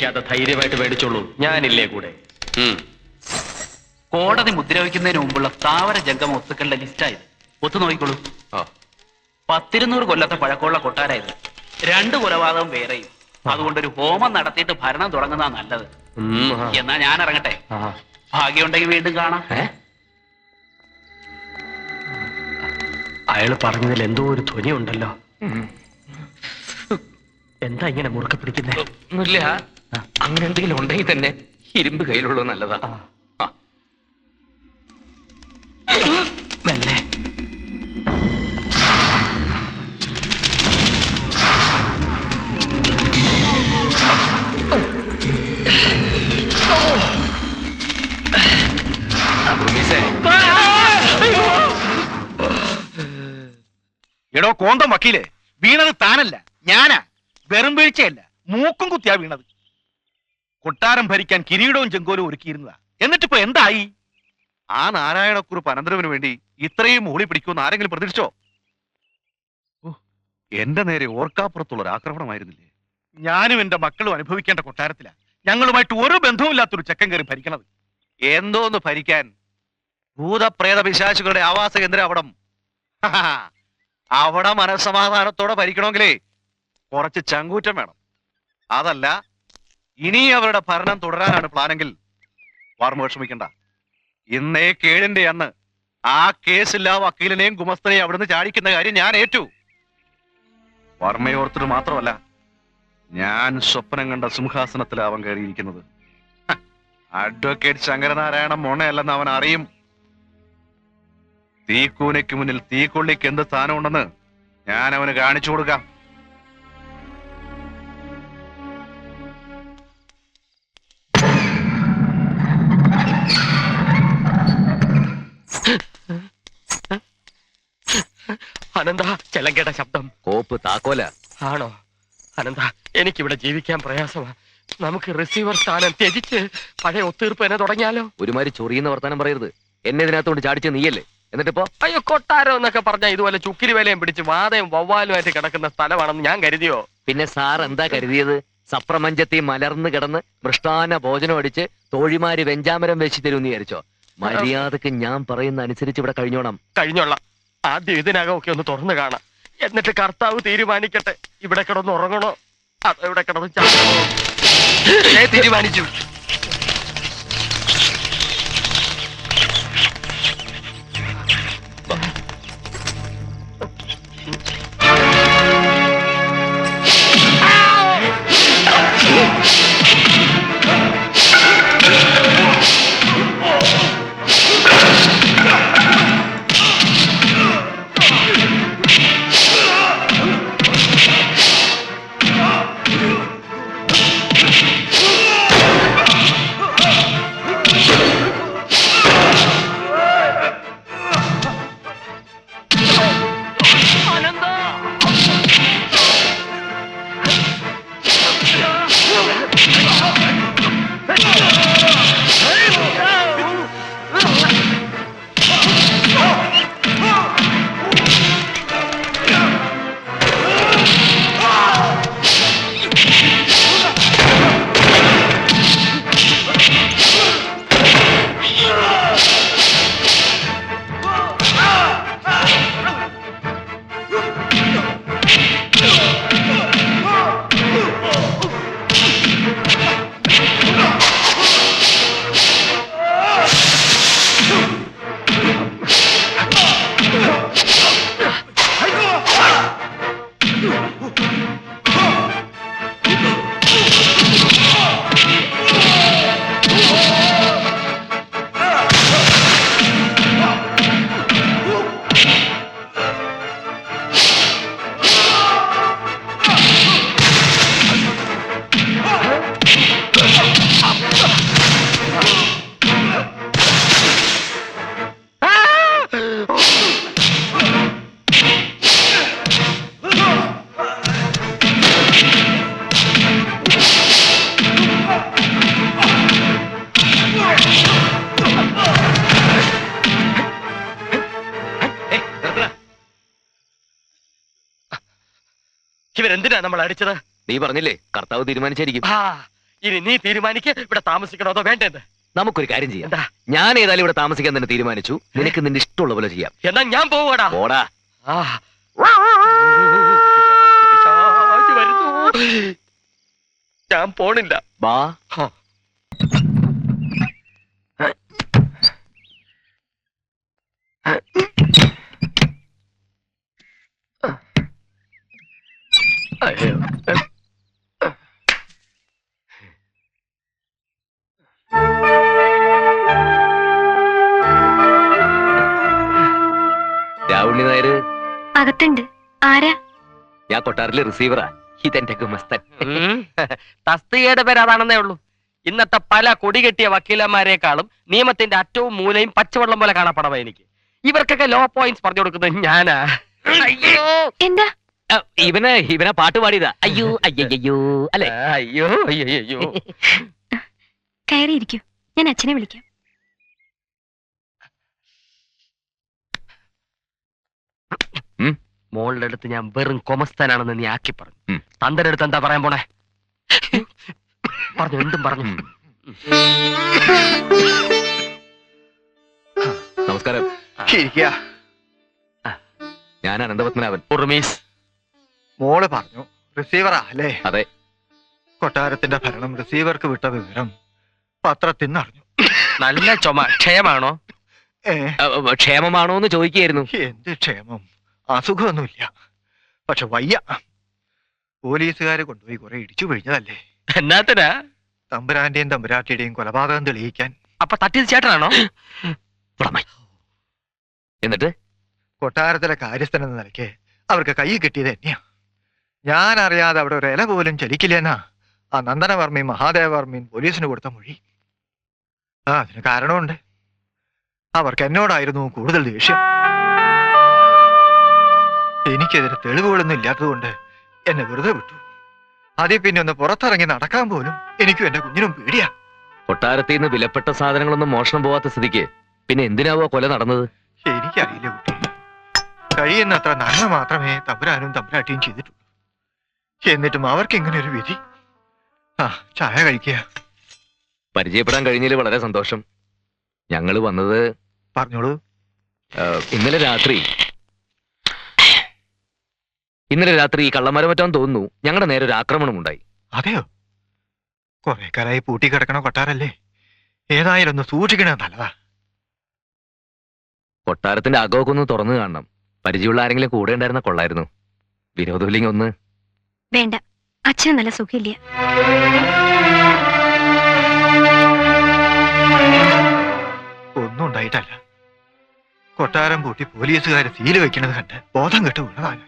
പേടിക്കാതെ ധൈര്യമായിട്ട് മേടിച്ചോളൂ, ഞാനില്ലേ കൂടെ. കോടതി മുദ്രവയ്ക്കുന്നതിന് മുമ്പുള്ള സ്ഥാവര ജംഗമ വസ്തുക്കളുടെ ലിസ്റ്റായത്. ഒത്തു നോക്കിക്കോളൂ. 100-200 കൊല്ലത്തെ പഴക്കമുള്ള കൊട്ടാരായത്. 2 കൊലപാതകം വേറെയും. അതുകൊണ്ടൊരു ഹോമം നടത്തിയിട്ട് ഭരണം തുടങ്ങുന്നതാ നല്ലത്. എന്നാ ഞാൻ ഇറങ്ങട്ടെ. ഭാഗ്യമുണ്ടെങ്കിൽ വീണ്ടും കാണാം. അയാൾ പറഞ്ഞതിൽ എന്തോ ഒരു ധ്വനി ഉണ്ടല്ലോ. എന്താ ഇങ്ങനെ മുറുക്കെ പിടിക്കുന്നേ? ഒന്നുമില്ല. അങ്ങനെ എന്തെങ്കിലും ഉണ്ടെങ്കിൽ തന്നെ ഇരുമ്പ് കയ്യിലുള്ളത് നല്ലതാ. മെല്ലെ. എടോ കോന്തം വക്കീലെ, വീണത് താനല്ല, ഞാനാ. വെറും വീഴ്ചയല്ല, മൂക്കും കുത്തിയാ വീണത്. കൊട്ടാരം ഭരിക്കാൻ കിരീടവും ചെങ്കോലും ഒരുക്കിയിരുന്നതാ. എന്നിട്ടിപ്പോ എന്തായി? ആ നാരായണക്കുറുപ്പ് അനന്തരവന് വേണ്ടി ഇത്രയും മൂളി പിടിക്കുമെന്ന് ആരെങ്കിലും പ്രതീക്ഷിച്ചോ? എന്റെ നേരെ ഓർക്കാപ്പുറത്തുള്ള ഒരു ആക്രമണമായിരുന്നില്ലേ? ഞാനും എന്റെ മക്കളും അനുഭവിക്കേണ്ട കൊട്ടാരത്തിലാ ഞങ്ങളുമായിട്ട് ഒരു ബന്ധവുമില്ലാത്തൊരു ചെക്കൻ കയറി ഭരിക്കണത്. എന്തോന്ന് ഭരിക്കാൻ? ഭൂതപ്രേത പിശാചുകളുടെ ആവാസ കേന്ദ്രം അവിടം. അവിടെ മനസ്സമാധാനത്തോടെ ഭരിക്കണമെങ്കിലേ കുറച്ച് ചങ്കൂറ്റം വേണം. അതല്ല, ഇനി അവരുടെ ഭരണം തുടരാനാണ് പ്ലാനെങ്കിൽ വാർമ വിഷമിക്കണ്ട. ഇന്നേ കേഴിന്റെ അന്ന് ആ കേസില്ല വക്കീലിനെയും ഗുമസ്തനെയും അവിടുന്ന് ചാടിക്കുന്ന കാര്യം ഞാൻ ഏറ്റു. വർമ്മയോർത്തിട്ട് മാത്രമല്ല, ഞാൻ സ്വപ്നം കണ്ട സിംഹാസനത്തിലാവൻ കയറിയിരിക്കുന്നത്. അഡ്വക്കേറ്റ് ശങ്കരനാരായണൻ മോണയല്ലെന്ന് അവൻ അറിയും. തീക്കൂനയ്ക്ക് മുന്നിൽ തീക്കൊള്ളിക്ക് എന്ത് സ്ഥാനമുണ്ടെന്ന് ഞാൻ അവന് കാണിച്ചു കൊടുക്കാം. അനന്ത, ചെലങ്കേട്ട ശബ്ദം. കോപ്പ് താക്കോല ആണോ? അനന്ത, എനിക്കിവിടെ ജീവിക്കാൻ പ്രയാസമാ. നമുക്ക് റിസീവർ സ്ഥാനം ത്യജിച്ച് പഴയ ഒത്തീർപ്പ് തന്നെ തുടങ്ങിയാലോ? ഒരുമാതിരി ചൊറിയുന്ന വർത്താനം പറയരുത്. എന്നെ ഇതിനകത്തോണ്ട് ചാടിച്ച നീയല്ലേ? എന്നിട്ടിപ്പോ അയ്യോ, കൊട്ടാരം എന്നൊക്കെ പറഞ്ഞാൽ ഇതുപോലെ ചുക്കിരി വേലയും പിടിച്ച് വാതയും വവ്വാലുമായിട്ട് കിടക്കുന്ന സ്ഥലമാണെന്ന് ഞാൻ കരുതിയോ? പിന്നെ സാർ എന്താ കരുതിയത്? സപ്രമഞ്ചത്തിൽ മലർന്ന് കിടന്ന് മൃഷ്ടാന ഭോജനം അടിച്ച് തോഴിമാര് വെഞ്ചാമരം വെച്ച് തരുമെന്ന് വിചാരിച്ചോ? മര്യാദക്ക് ഞാൻ പറയുന്ന അനുസരിച്ച് ഇവിടെ കഴിഞ്ഞോളാം. ആദ്യം ഇതിനകം ഒക്കെ ഒന്ന് തുറന്നു കാണാം. എന്നിട്ട് കർത്താവ് തീരുമാനിക്കട്ടെ ഇവിടെ കിടന്ന് ഉറങ്ങണോ അതോ ഇവിടെ കിടന്ന് ചാടണോ. തീരുമാനിച്ചു. ഇവരെന്തിനാ നമ്മൾ അടിച്ചത്? നീ പറഞ്ഞില്ലേ കർത്താവ് തീരുമാനിച്ചായിരിക്കും. ഇനി നീ തീരുമാനിക്ക് ഇവിടെ താമസിക്കണോ അതോ വേണ്ടെന്ന്. നമുക്കൊരു കാര്യം ചെയ്യാം. എന്താ? ഞാൻ ഏതായാലും ഇവിടെ താമസിക്കാൻ തന്നെ തീരുമാനിച്ചു. നിനക്ക് നിന്റെ ഇഷ്ടമുള്ള പോലെ ചെയ്യാം. എന്നാ ഞാൻ പോവാടാ. ഓടാ. ആ. പിശാച് വരുന്നു. ഞാൻ പോണില്ല. ബാ. അയ്യോ. രാവുണ്ണി നായര് അകത്തുണ്ട്. ആരാ? ഞാൻ കൊട്ടാറിലെ റിസീവറാ. ഇതെന്റെ ഗുമസ്തൻ. തസ്തികയുടെ പേര് അതാണെന്നേ ഉള്ളൂ. ഇന്നത്തെ പല കൊടികെട്ടിയ വക്കീലന്മാരെക്കാളും നിയമത്തിന്റെ അറ്റവും മൂലയും പച്ചവെള്ളം പോലെ കാണപ്പെടവ എനിക്ക്. ഇവർക്കൊക്കെ ലോ പോയിന്റ്സ് പറഞ്ഞു കൊടുക്കുന്നത് ഞാനാ. അയ്യോ എന്താ? ഇവനെ പാട്ട് പാടിയതാ. അയ്യോ അയ്യോ അല്ലെ? അയ്യോ അയ്യോ അയ്യോ. കയറിയിരിക്കൂ, ഞാൻ അച്ഛനെ വിളിക്കാം. മോളുടെ അടുത്ത് ഞാൻ വെറും കൊമസ്താനാണെന്ന് നീ ആക്കി പറഞ്ഞു. ഉം. തന്തയുടെ അടുത്ത് എന്താ പറയാൻ പോണേ? പറഞ്ഞു, എന്തും പറഞ്ഞു. നമസ്കാരം. ഞാൻ അനന്തപത്മനാഭൻ. ഉർമീസ്. മോള് പറഞ്ഞു റിസീവറാ അല്ലേ? അതെ. കൊട്ടാരത്തിന്റെ ഭരണം റിസീവർക്ക് വിട്ട വിവരം പത്രത്തിൽ നിന്ന് അറിഞ്ഞു. നല്ല ചുമ. ക്ഷയമാണോ? ക്ഷേമമാണോ എന്ന് ചോദിക്കുകയായിരുന്നു. എന്ത് ക്ഷേമം? അസുഖമൊന്നുമില്ല, പക്ഷെ വയ്യ. പോലീസുകാര് കൊണ്ടുപോയി കുറെ ഇടിച്ചു പിഴിഞ്ഞതല്ലേ. എന്നാത്തിനാ? തമ്പുരാന്റെയും തമ്പുരാട്ടിയുടെയും കൊലപാതകം തെളിയിക്കാൻ. അപ്പൊ തട്ടിയത് ചേട്ടനാണോ? എന്നിട്ട് കൊട്ടാരത്തിലെ കാര്യസ്ഥൻ എന്ന നിലയ്ക്ക് അവർക്ക് കൈ കിട്ടിയത് തന്നെയാ. ഞാൻ അറിയാതെ അവിടെ ഒരു ഇല പോലും ചലിക്കില്ലെന്നാ ആ നന്ദനവർമ്മയും മഹാദേവവർമ്മയും പോലീസിന് കൊടുത്ത മൊഴി. അതിന് കാരണമുണ്ട്. അവർക്ക് എന്നോടായിരുന്നു കൂടുതൽ ദേഷ്യം. എനിക്കെതിരെ തെളിവുകളൊന്നും ഇല്ലാത്തതുകൊണ്ട് എന്നെ വെറുതെ വിട്ടു. അതിൽ പിന്നെ ഒന്ന് പുറത്തിറങ്ങി നടക്കാൻ പോലും എനിക്കും എന്റെ കുഞ്ഞിനും പേടിയാ. കൊട്ടാരത്തിൽ നിന്ന് വിലപ്പെട്ട സാധനങ്ങളൊന്നും മോഷണം പോവാത്ത സ്ഥിതിക്ക് പിന്നെ എന്തിനാവോ കൊല നടന്നത്? എനിക്കറിയില്ല കുട്ടി. കഴിയുന്നത്ര നന്മ മാത്രമേ തമ്പുരാനും തമ്പുരാട്ടിയും ചെയ്തിട്ടുള്ളൂ. എന്നിട്ടും അവർക്ക് ഇങ്ങനെ ഒരു വിധി. ചായ കഴിക്കുക. പരിചയപ്പെടാൻ കഴിഞ്ഞതിൽ വളരെ സന്തോഷം. ഞങ്ങള് വന്നത് പറഞ്ഞോളൂ. ഇന്നലെ രാത്രി ഈ കള്ളന്മാരെ പറ്റാൻ തോന്നുന്നു ഞങ്ങളുടെ നേരെ ഒരു ആക്രമണം ഉണ്ടായി. അതെയോ? കുറെ കാലായി പൂട്ടിക്കിടക്കണ കൊട്ടാരല്ലേ? ഏതായാലും ഒന്ന് സൂക്ഷിക്കണേ നല്ലതാ. കൊട്ടാരത്തിന്റെ അകമൊക്കെ ഒന്ന് തുറന്നു കാണണം. പരിചയമുള്ള ആരെങ്കിലും കൂടെ ഉണ്ടായിരുന്ന കൊള്ളായിരുന്നു. വിനോദമില്ലെങ്കിൽ ഒന്ന്. വേണ്ട, അച്ഛന് നല്ല സുഖമില്ല. ഒന്നും ഉണ്ടായിട്ടല്ല. കൊട്ടാരം പൂട്ടി പോലീസുകാരെ സീല് വെക്കണത് കണ്ട് ബോധം കെട്ട് വീണതാണ്.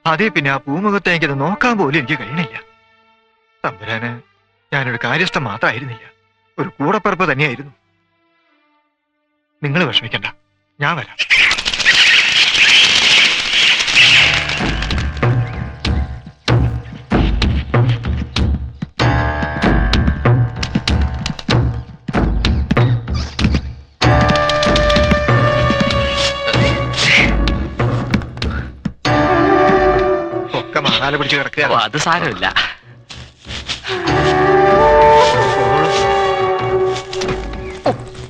അതേ പിന്നെ ആ പൂമുഖത്തെ എനിക്കത് നോക്കാൻ പോലും എനിക്ക് കഴിയണില്ല. തമ്പുരാന് ഞാനൊരു കാര്യസ്ഥൻ മാത്രമായിരുന്നില്ല, ഒരു കൂടപ്പിറപ്പ് തന്നെയായിരുന്നു. നിങ്ങൾ വിഷമിക്കണ്ട, ഞാൻ വരാം. ഒക്കെ മാറാല പിടിച്ച് കിടക്കുക. അത് സാരമില്ല.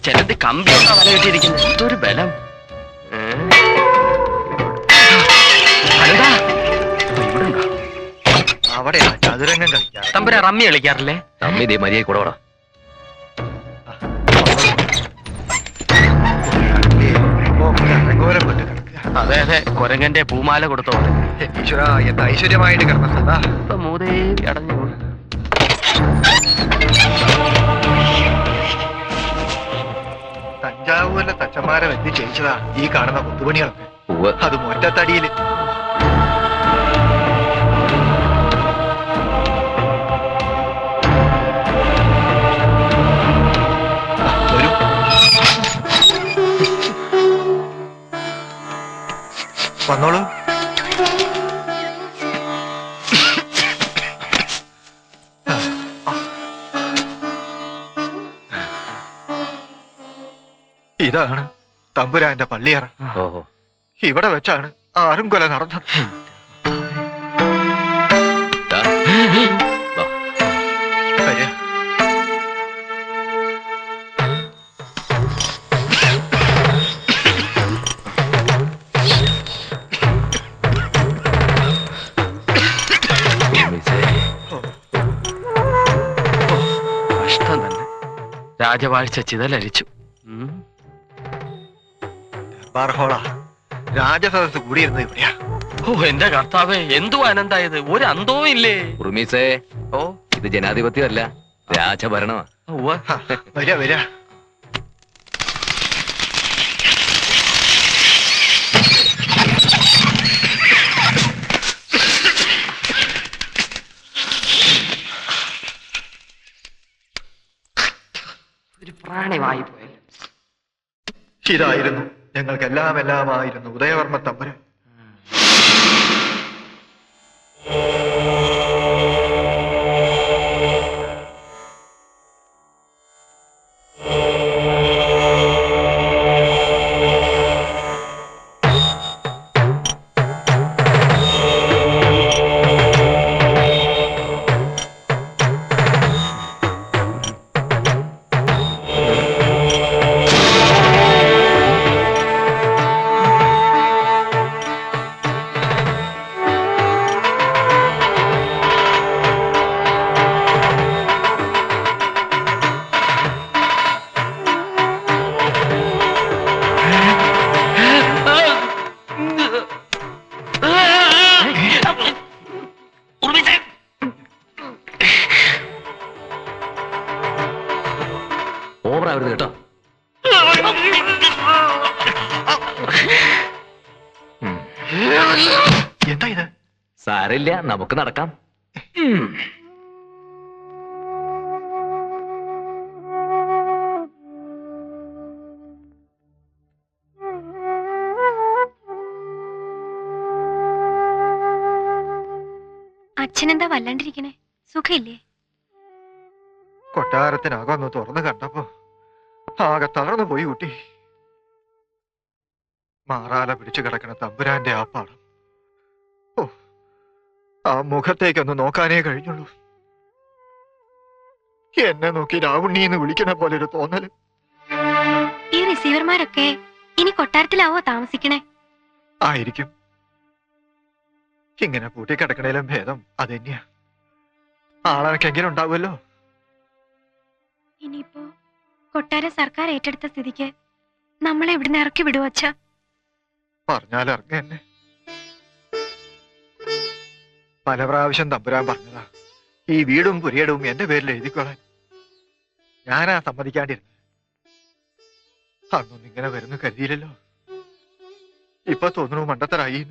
ചിലത് കമ്പിയൊക്കെ വല കെട്ടിയിരിക്കുന്നു. എന്തൊരു ബലം. അവിടെ ചതുരംഗം കളിക്കാം. തമ്പുരാ റമ്മി കളിക്കാറില്ലേ? തമ്മി ഇതേ മര്യാദ കൂടെ വാടാ. അലങ്കോലപ്പെട്ട് കിടക്കുക. അതെ അതെ, കൊരങ്ങന്റെ പൂമാല കൊടുത്ത പോലെ. ഈശ്വര, എന്ത് ഐശ്വര്യമായിട്ട് കിടന്ന സദാ. ഇപ്പൊ മൂദേവി അടഞ്ഞു. തഞ്ചാവൂരിലെ തച്ചന്മാരെ വെച്ച് ചെയ്യിച്ചതാ ഈ കാണുന്ന കൊത്തുപണികളൊക്കെ. ഉവ്വ്. അതും ഒറ്റത്തടിയില്. വരൂ. വന്നോളൂ. ഇതാണ് തമ്പുരാന്റെ പള്ളിയറ. ഓഹോ. ഇവിടെ വെച്ചാണ് ആരും കൊല നടന്നത്. ദാ. വാ. വരൂ. രാജവാഴ്ച ചിതലരിച്ചു. ബാർഹോള രാജസദസ് കൂടിയിരുന്നത് ഇവിടെയാ. ഓ എന്റെ കർത്താവേ, എന്തു അനന്തായത്, ഒരു അന്തവും ഇല്ലേ. ഉറുമീസേ, ഓ ഇത് ജനാധിപത്യമല്ല, രാജഭരണമാ. ഉവ്വ. വരാ വരാ. ഒരു പ്രാണിവായി പോയി. ഇതായിരുന്നു ഞങ്ങൾക്കെല്ലാം എല്ലാമായിരുന്നു ഉദയവർമ്മ തമ്പുരാൻ. ഓവറാവരുത് കേട്ടോ. എന്താ ഇത്? സാരില്ല, നമുക്ക് നടക്കാം. അച്ഛനെന്താ വല്ലാണ്ടിരിക്കണേ? സുഖയില്ലേ? കൊട്ടാരത്തിനകമൊന്ന് തുറന്നു കണ്ടപ്പോ ആകെ തളർന്നു പോയി കുട്ടി. മാറാല പിടിച്ചു കിടക്കണ തമ്പുരാന്റെ ആ പാടം, ഓ ആ മുഖത്തേക്കൊന്ന് നോക്കാനേ കഴിഞ്ഞുള്ളൂ. എന്നെ നോക്കി രാവുണ്ണീന്ന് വിളിക്കണ പോലെ ഒരു തോന്നല്. ഈ റിസീവർമാരൊക്കെ ഇനി കൊട്ടാരത്തിലാവോ താമസിക്കണേ? ആയിരിക്കും. ഇങ്ങനെ പൂട്ടിക്കിടക്കണേലും ഭേദം അതെന്നെയാ. ആളനക്കെങ്കിലും ഉണ്ടാവുമല്ലോ. ഇനിയിപ്പോ കൊട്ടാരം സർക്കാർ ഏറ്റെടുത്ത സ്ഥിതിക്ക് നമ്മളെ ഇവിടുന്ന് ഇറക്കി വിടുവോ അച്ഛാ? പറഞ്ഞാൽ ഇറങ്ങ തന്നെ. പല പ്രാവശ്യം തമ്പുരാൻ പറഞ്ഞതാ ഈ വീടും പുരയിടവും എന്റെ പേരിൽ എഴുതിക്കൊള്ളാൻ. ഞാനാ സമ്മതിക്കാണ്ടിരുന്നത്. അന്നൊന്നും ഇങ്ങനെ വരുന്നു കരുതിയില്ലല്ലോ. ഇപ്പൊ തോന്നുന്നു മണ്ടത്തരായി.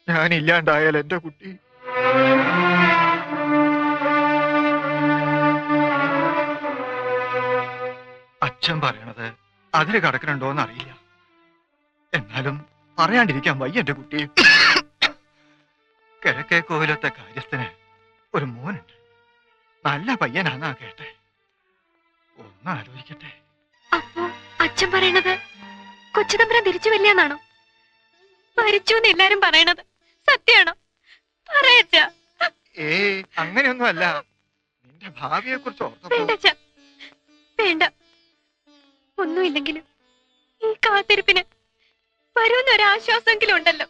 ഞാനില്ലാണ്ടായാൽ എന്റെ കുട്ടി. അച്ഛൻ പറയണത് അതില് കടക്കണുണ്ടോന്ന് അറിയില്ല. എന്നാലും പറയാണ്ടിരിക്കാൻ വയ്യ എന്റെ കുട്ടിയെ. കിഴക്കേ കോവിലത്തെ കാര്യസ്ഥന് ഒരു മോനുണ്ട്. നല്ല പയ്യനാന്നാ കേട്ടെ. ഒന്ന് ആലോചിക്കട്ടെ. അപ്പോ അച്ഛൻ പറയണത് കൊച്ചുതമ്പുരാൻ തിരിച്ചു വരില്ലെന്നാണോ? മരിച്ചു എന്ന് എല്ലാരും പറയണത് സത്യാണോ? പറയച്ചാ. അങ്ങനെയൊന്നും അല്ല. നിന്റെ ഭാവിയെ കുറിച്ച് ഓർത്തപ്പോ. വേണ്ട, വേണ്ട. ഒന്നുമില്ലെങ്കിലും ഈ കാത്തിരിപ്പിന് വരുന്നൊരാശ്വാസമെങ്കിലും ഉണ്ടല്ലോ.